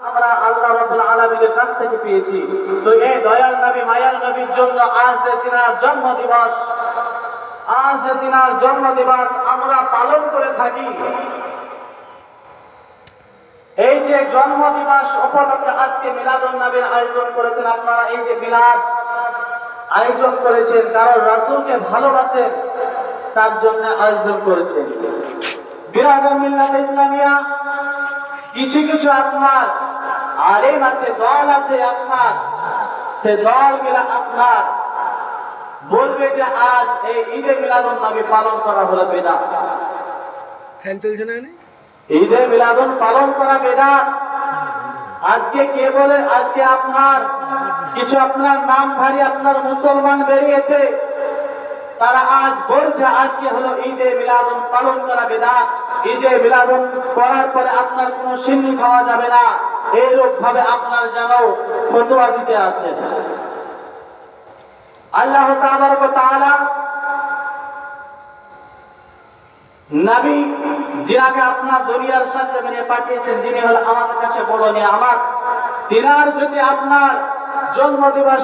আমরা আল্লাহ রাব্বুল আলামিনের কাছ থেকে পেয়েছি। তো এই দয়াল নবী মায়ার নবীর জন্য আজ যে তিনার জন্ম দিবস আমরা পালন করে থাকি। এই যে জন্ম দিবস উপলক্ষে আজকে মিলাদুন নবীর আয়োজন করেছেন আপনারা। এই যে মিলাদ আয়োজন করেছেন কারণ রাসূলকে ভালোবাসেন তার জন্য আয়োজন করেছেন। বিরাদর মিল্লাত ইসলামিয়া কিছু আপনার আলেম আছে, দল আছে আপনার, সে দলগুলা আপনার বলবে যে আজ এই ঈদে মিলাদুন নবী পালন করা হলো বিদআত। ফ্যান চলছে না? ঈদে মিলাদুন পালন করা বিদআত। আজকে কে বলে? আজকে আপনার কিছু আপনার নামধারী আপনার মুসলমান বেরিয়েছে, তারা আজ বলছে আজকে হলো ঈদে মিলাদুন পালন করা বিদআত। ঈদে মিলাদুন করার পরে আপনার কোনো সিন্নি খাওয়া যাবে না, এইরূপ ভাবে আপনার যেন ফতোয়া দিতে আছেন। আল্লাহ তাবারক ওয়া তাআলা নবী যিনাকে আপনার দুনিয়ার সাথে মেনে পাঠিয়েছেন, যিনি হল আমাদের কাছে বড় নিয়ামত, তিনার যদি আপনার জন্মদিবস